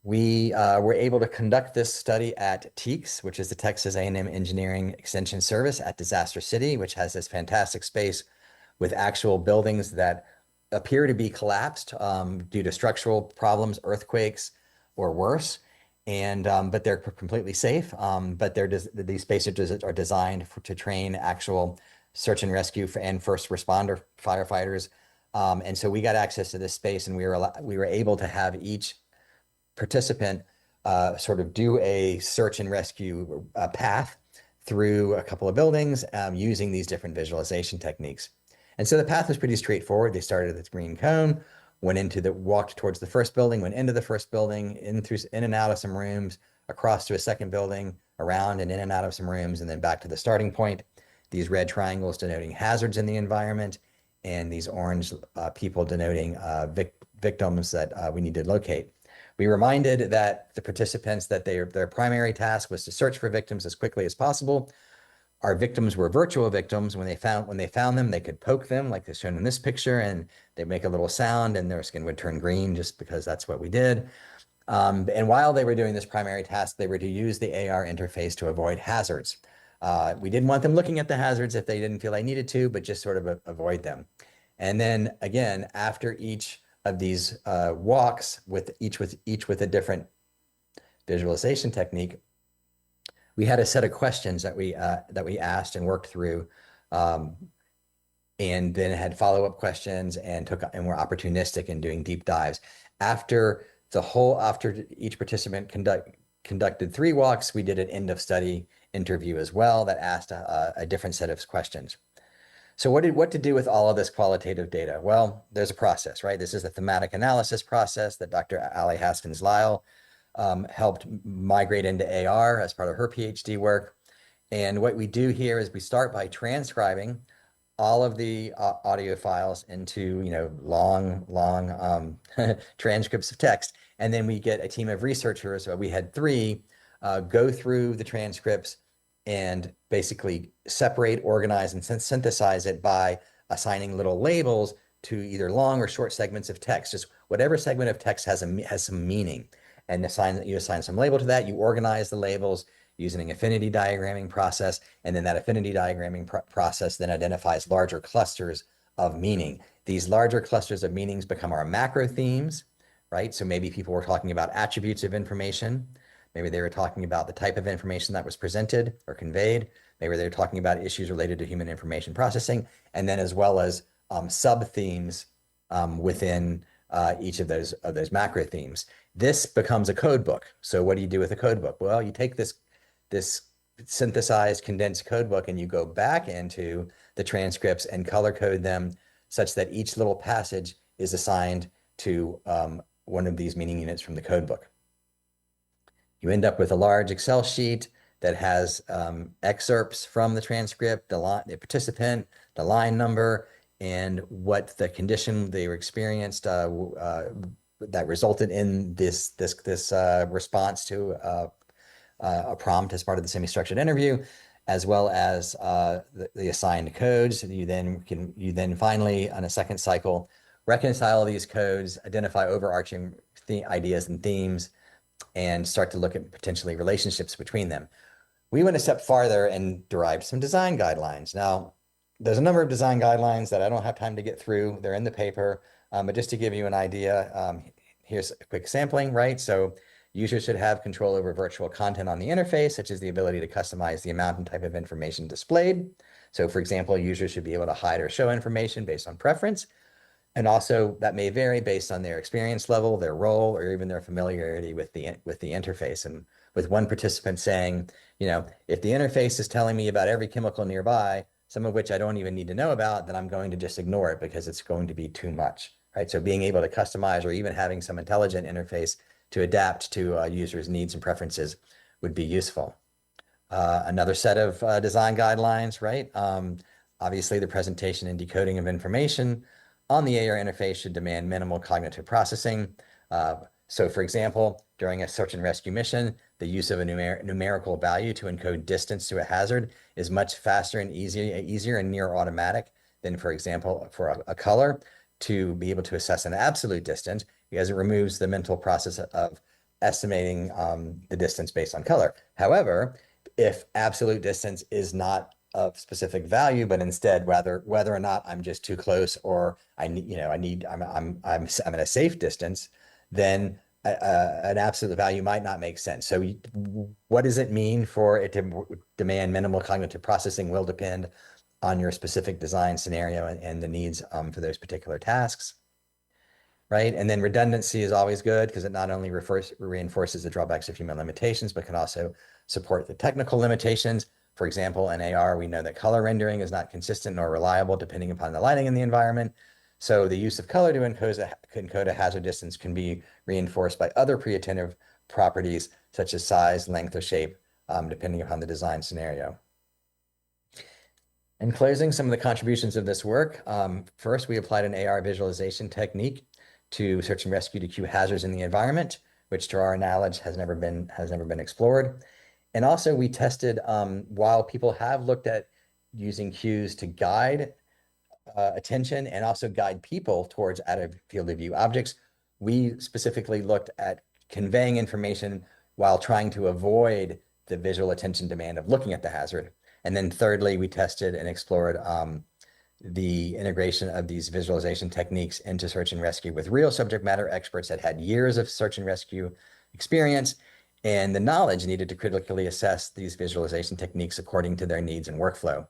We were able to conduct this study at TEACS, which is the Texas A&M Engineering Extension Service at Disaster City, which has this fantastic space with actual buildings that appear to be collapsed due to structural problems, earthquakes, or worse. And but they're completely safe. But these spaces are designed to train actual search and rescue and first responder firefighters. And so we got access to this space, and we were able to have each participant sort of do a search and rescue path through a couple of buildings using these different visualization techniques. And so the path was pretty straightforward. They started at the green cone, walked towards the first building, went into the first building, in and out of some rooms, across to a second building, around and in and out of some rooms, and then back to the starting point. These red triangles denoting hazards in the environment, and these orange people denoting victims that we need to locate. We reminded that the participants that their primary task was to search for victims as quickly as possible. Our victims were virtual victims. When they found them, they could poke them, like is shown in this picture, and they'd make a little sound, and their skin would turn green, just because that's what we did. And while they were doing this primary task, they were to use the AR interface to avoid hazards. We didn't want them looking at the hazards if they didn't feel they needed to, but just sort of avoid them. And then again, after each of these walks, with each with a different visualization technique, we had a set of questions that we asked and worked through, and then had follow-up questions and were opportunistic in doing deep dives. After each participant conducted 3 walks, we did an end of study interview as well that asked a different set of questions. So what to do with all of this qualitative data? Well, there's a process, right? This is the thematic analysis process that Dr. Ali Haskins-Lyle helped migrate into AR as part of her PhD work. And what we do here is we start by transcribing all of the audio files into long transcripts of text. And then we get a team of researchers, we had 3, go through the transcripts and basically separate, organize, and synthesize it by assigning little labels to either long or short segments of text. Just whatever segment of text has some meaning, and you assign some label to that. You organize the labels using an affinity diagramming process, and then that affinity diagramming process then identifies larger clusters of meaning. These larger clusters of meanings become our macro themes, right? So maybe people were talking about attributes of information. Maybe they were talking about the type of information that was presented or conveyed. Maybe they were talking about issues related to human information processing, and then as well as sub-themes within each of those macro themes. This becomes a code book. So what do you do with a code book? Well, you take this synthesized, condensed code book, and you go back into the transcripts and color code them such that each little passage is assigned to one of these meaning units from the code book. You end up with a large Excel sheet that has excerpts from the transcript, the participant, the line number, and what the condition they were experienced that resulted in this response to a prompt as part of the semi-structured interview, as well as the assigned codes. You then finally, on a second cycle, reconcile these codes, identify overarching ideas and themes, and start to look at potentially relationships between them. We went a step farther and derived some design guidelines. Now, there's a number of design guidelines that I don't have time to get through. They're in the paper, but just to give you an idea, here's a quick sampling, right? So users should have control over virtual content on the interface, such as the ability to customize the amount and type of information displayed. So for example, users should be able to hide or show information based on preference. And also that may vary based on their experience level, their role, or even their familiarity with the interface. And with one participant saying, if the interface is telling me about every chemical nearby, some of which I don't even need to know about, then I'm going to just ignore it because it's going to be too much, right? So being able to customize or even having some intelligent interface to adapt to users' needs and preferences would be useful. Another set of design guidelines, right? Obviously, the presentation and decoding of information on the AR interface should demand minimal cognitive processing. So for example, during a search and rescue mission, the use of a numerical value to encode distance to a hazard is much faster and easier and near automatic than, for example, for a color to be able to assess an absolute distance, because it removes the mental process of estimating the distance based on color. However, if absolute distance is not of specific value, but instead whether or not I'm just too close or I'm at a safe distance, then an absolute value might not make sense. So what does it mean for it to demand minimal cognitive processing will depend on your specific design scenario and the needs for those particular tasks, right? And then redundancy is always good because it not only reinforces the drawbacks of human limitations, but can also support the technical limitations. For example, in AR, we know that color rendering is not consistent nor reliable depending upon the lighting in the environment. So the use of color to encode a hazard distance can be reinforced by other pre-attentive properties such as size, length, or shape, depending upon the design scenario. In closing, some of the contributions of this work. First, we applied an AR visualization technique to search and rescue to cue hazards in the environment, which to our knowledge has never been explored. And also we tested, while people have looked at using cues to guide attention and also guide people towards out of field of view objects, we specifically looked at conveying information while trying to avoid the visual attention demand of looking at the hazard. And then thirdly, we tested and explored the integration of these visualization techniques into search and rescue with real subject matter experts that had years of search and rescue experience and the knowledge needed to critically assess these visualization techniques according to their needs and workflow.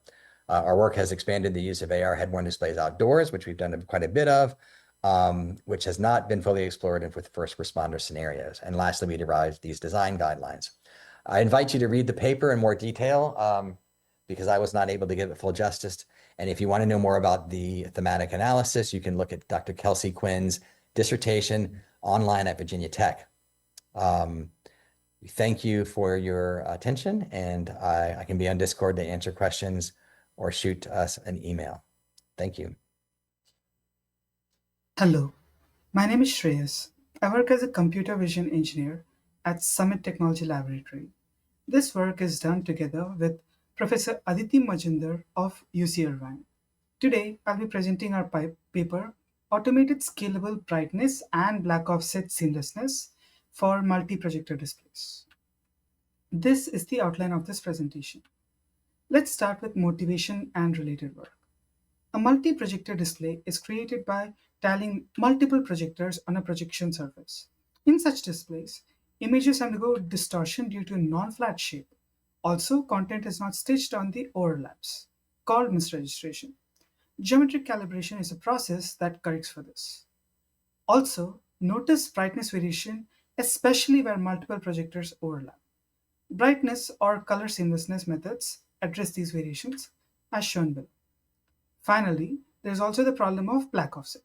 Our work has expanded the use of AR head-worn displays outdoors, which we've done quite a bit of, which has not been fully explored with first responder scenarios. And lastly, we derived these design guidelines. I invite you to read the paper in more detail because I was not able to give it full justice. And if you want to know more about the thematic analysis, you can look at Dr. Kelsey Quinn's dissertation online at Virginia Tech. Thank you for your attention, and I can be on Discord to answer questions or shoot us an email. Thank you. Hello, my name is Shreyas. I work as a computer vision engineer at Summit Technology Laboratory. This work is done together with Professor Aditi Majumdar of UC Irvine. Today, I'll be presenting our paper, Automated Scalable Brightness and Black Offset Seamlessness for Multi-Projector Displays. This is the outline of this presentation. Let's start with motivation and related work. A multi-projector display is created by tiling multiple projectors on a projection surface. In such displays, images undergo distortion due to non-flat shape. Also, content is not stitched on the overlaps, called misregistration. Geometric calibration is a process that corrects for this. Also, notice brightness variation, especially where multiple projectors overlap. Brightness or color seamlessness methods address these variations, as shown below. Finally, there is also the problem of black offset.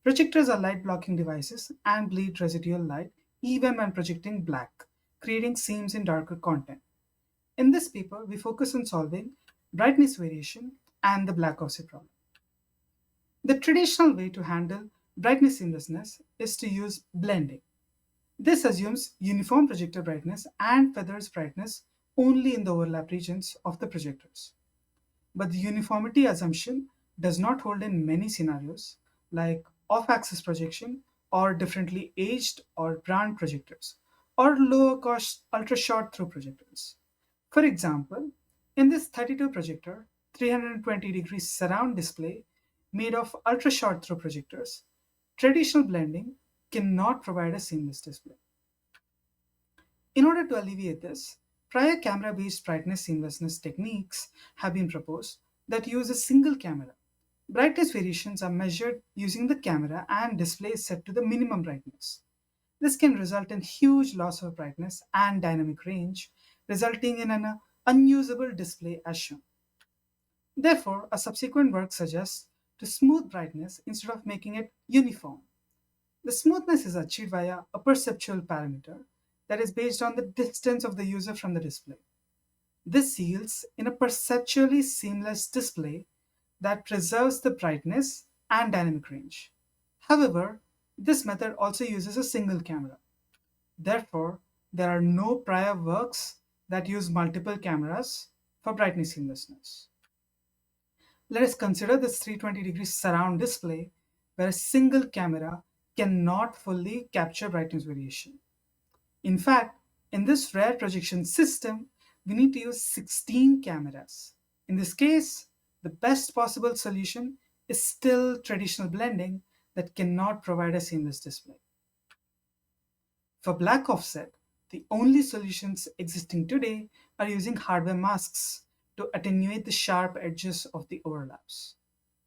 Projectors are light blocking devices and bleed residual light even when projecting black, creating seams in darker content. In this paper, we focus on solving brightness variation and the black offset problem. The traditional way to handle brightness seamlessness is to use blending. This assumes uniform projector brightness and feathers brightness only in the overlap regions of the projectors. But the uniformity assumption does not hold in many scenarios, like off-axis projection or differently aged or brand projectors, or lower cost ultra-short through projectors. For example, in this 32 projector, 320 degree surround display made of ultra-short through projectors, traditional blending cannot provide a seamless display. In order to alleviate this, prior camera-based brightness seamlessness techniques have been proposed that use a single camera. Brightness variations are measured using the camera and display is set to the minimum brightness. This can result in huge loss of brightness and dynamic range, resulting in an unusable display as shown. Therefore, a subsequent work suggests to smooth brightness instead of making it uniform. The smoothness is achieved via a perceptual parameter that is based on the distance of the user from the display. This yields in a perceptually seamless display that preserves the brightness and dynamic range. However, this method also uses a single camera. Therefore, there are no prior works that use multiple cameras for brightness seamlessness. Let us consider this 320-degree surround display where a single camera cannot fully capture brightness variation. In fact, in this rare projection system, we need to use 16 cameras. In this case, the best possible solution is still traditional blending that cannot provide a seamless display. For black offset, the only solutions existing today are using hardware masks to attenuate the sharp edges of the overlaps.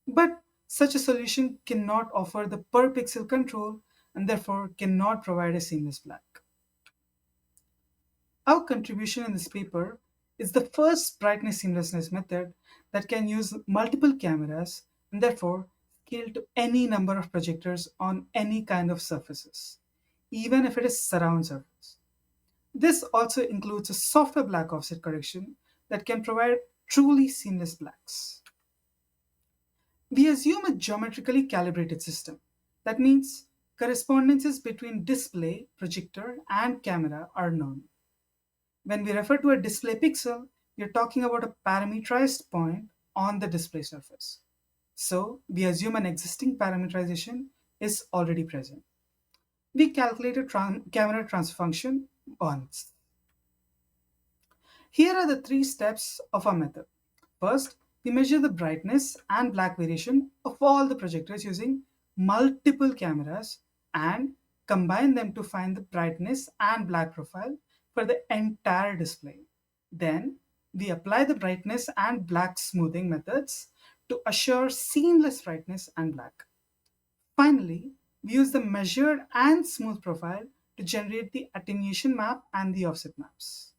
But such a solution cannot offer the per pixel control and therefore cannot provide a seamless black. Our contribution in this paper is the first brightness seamlessness method that can use multiple cameras and therefore scale to any number of projectors on any kind of surfaces, even if it is surround surface. This also includes a software black offset correction that can provide truly seamless blacks. We assume a geometrically calibrated system. That means correspondences between display, projector, and camera are known. When we refer to a display pixel, we are talking about a parameterized point on the display surface. So we assume an existing parameterization is already present. We calculate a camera transfer function once. Here are the three steps of our method. First, we measure the brightness and black variation of all the projectors using multiple cameras and combine them to find the brightness and black profile for the entire display. Then, we apply the brightness and black smoothing methods to assure seamless brightness and black. Finally, we use the measured and smooth profile to generate the attenuation map and the offset maps.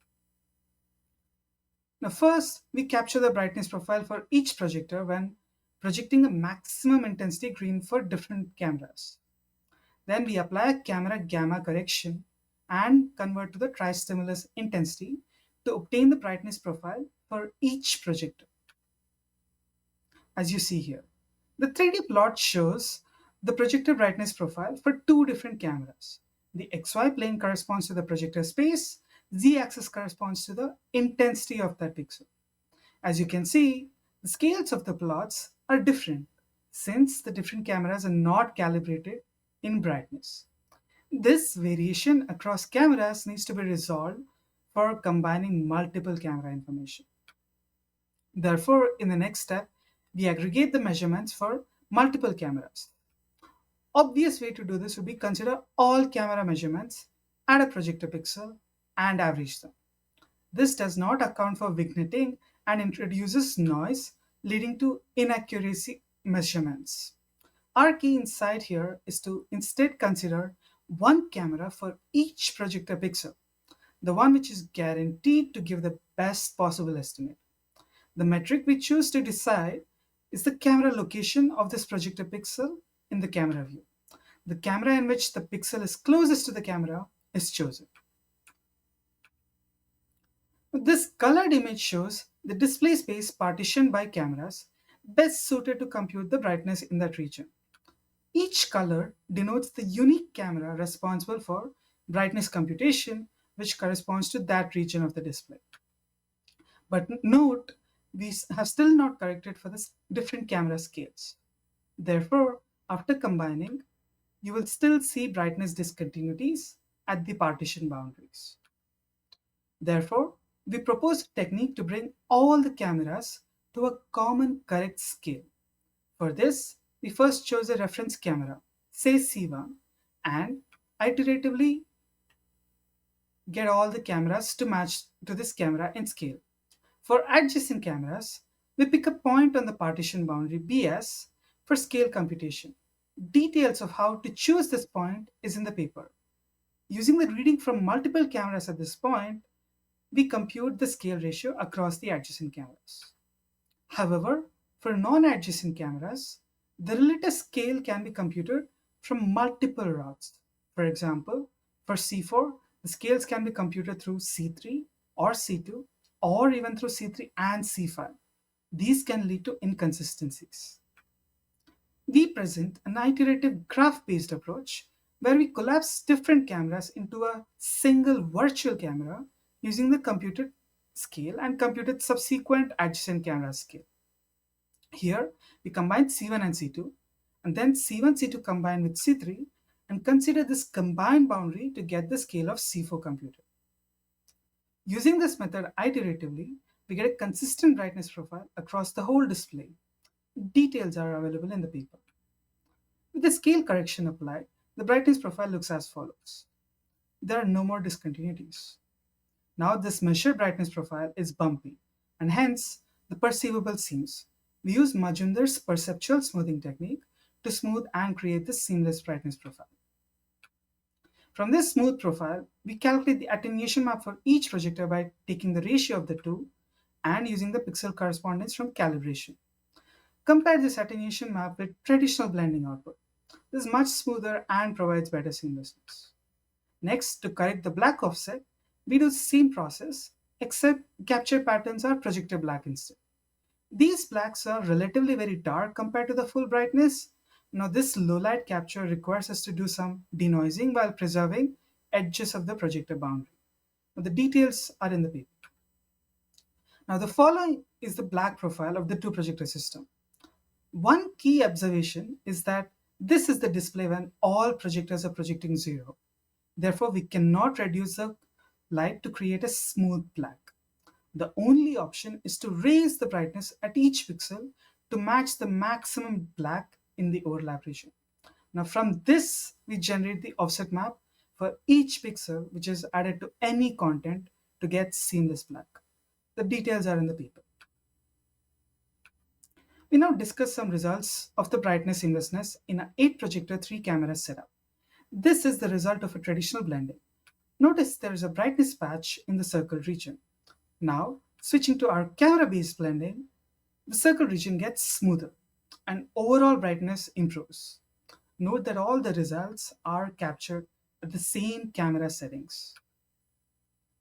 Now first, we capture the brightness profile for each projector when projecting a maximum intensity green for different cameras. Then we apply a camera gamma correction and convert to the tri-stimulus intensity to obtain the brightness profile for each projector. As you see here, the 3D plot shows the projector brightness profile for two different cameras. The XY plane corresponds to the projector space, Z-axis corresponds to the intensity of that pixel. As you can see, the scales of the plots are different since the different cameras are not calibrated in brightness. This variation across cameras needs to be resolved for combining multiple camera information. Therefore, in the next step, we aggregate the measurements for multiple cameras. Obvious way to do this would be consider all camera measurements, add a projector pixel, and average them. This does not account for vignetting and introduces noise, leading to inaccuracy measurements. Our key insight here is to instead consider one camera for each projector pixel, the one which is guaranteed to give the best possible estimate. The metric we choose to decide is the camera location of this projector pixel in the camera view. The camera in which the pixel is closest to the camera is chosen. This colored image shows the display space partitioned by cameras best suited to compute the brightness in that region. Each color denotes the unique camera responsible for brightness computation, which corresponds to that region of the display. But note, we have still not corrected for the different camera scales. Therefore, after combining, you will still see brightness discontinuities at the partition boundaries. Therefore, we propose a technique to bring all the cameras to a common correct scale. For this, we first chose a reference camera, say C1, and iteratively get all the cameras to match to this camera in scale. For adjacent cameras, we pick a point on the partition boundary BS for scale computation. Details of how to choose this point is in the paper. Using the reading from multiple cameras at this point, we compute the scale ratio across the adjacent cameras. However, for non-adjacent cameras, the relative scale can be computed from multiple routes. For example, for C4, the scales can be computed through C3 or C2 or even through C3 and C5. These can lead to inconsistencies. We present an iterative graph-based approach where we collapse different cameras into a single virtual camera using the computed scale and computed subsequent adjacent camera scale. Here, we combine C1 and C2, and then C1, C2 combine with C3, and consider this combined boundary to get the scale of C4 computed. Using this method iteratively, we get a consistent brightness profile across the whole display. Details are available in the paper. With the scale correction applied, the brightness profile looks as follows. There are no more discontinuities. Now this measured brightness profile is bumpy, and hence the perceivable seams. We use Majumdar's perceptual smoothing technique to smooth and create this seamless brightness profile. From this smooth profile, we calculate the attenuation map for each projector by taking the ratio of the two and using the pixel correspondence from calibration. Compare this attenuation map with traditional blending output. This is much smoother and provides better seamlessness. Next, to correct the black offset, we do the same process, except capture patterns are projected black instead. These blacks are relatively very dark compared to the full brightness. Now this low light capture requires us to do some denoising while preserving edges of the projector boundary. Now the details are in the paper. Now the following is the black profile of the two projector system. One key observation is that this is the display when all projectors are projecting 0. Therefore, we cannot reduce the light to create a smooth black. The only option is to raise the brightness at each pixel to match the maximum black in the overlap region. Now from this, we generate the offset map for each pixel which is added to any content to get seamless black. The details are in the paper. We now discuss some results of the brightness seamlessness in an 8 projector 3 camera setup. This is the result of a traditional blending. Notice there is a brightness patch in the circle region. Now, switching to our camera-based blending, the circle region gets smoother and overall brightness improves. Note that all the results are captured at the same camera settings.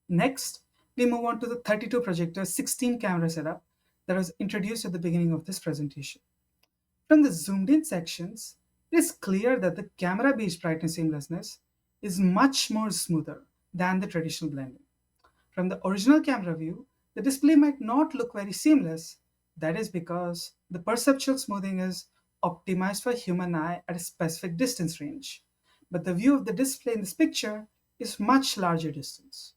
Next, we move on to the 32 projector 16 camera setup that was introduced at the beginning of this presentation. From the zoomed in sections, it is clear that the camera-based brightness seamlessness is much more smoother than the traditional blending. From the original camera view, the display might not look very seamless. That is because the perceptual smoothing is optimized for human eye at a specific distance range. But the view of the display in this picture is much larger distance.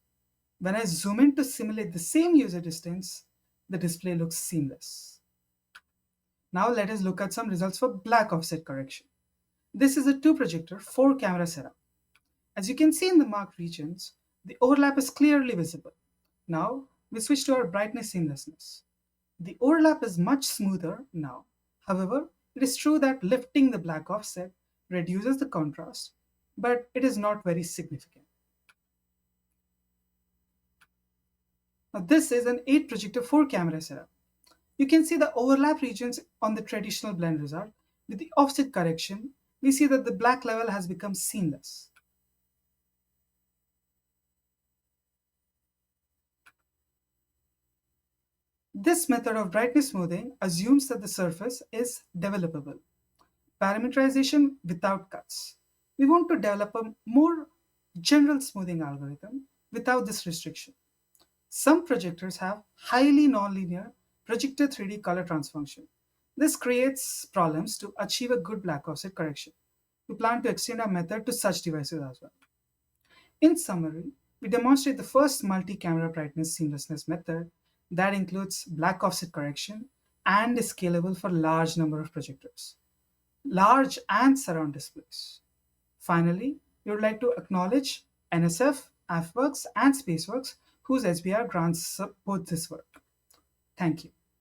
When I zoom in to simulate the same user distance, the display looks seamless. Now let us look at some results for black offset correction. This is a 2 projector 4 camera setup. As you can see in the marked regions, the overlap is clearly visible. Now we switch to our brightness seamlessness. The overlap is much smoother now. However, it is true that lifting the black offset reduces the contrast, but it is not very significant. Now this is an 8 projector 4 camera setup. You can see the overlap regions on the traditional blend result. With the offset correction, we see that the black level has become seamless. This method of brightness smoothing assumes that the surface is developable. Parameterization without cuts. We want to develop a more general smoothing algorithm without this restriction. Some projectors have highly nonlinear projector 3D color transfunction. This creates problems to achieve a good black offset correction. We plan to extend our method to such devices as well. In summary, we demonstrate the first multi-camera brightness seamlessness method that includes black offset correction and is scalable for large number of projectors, large and surround displays. Finally, we would like to acknowledge NSF, AFWorks, and Spaceworks, whose SBR grants support this work. Thank you.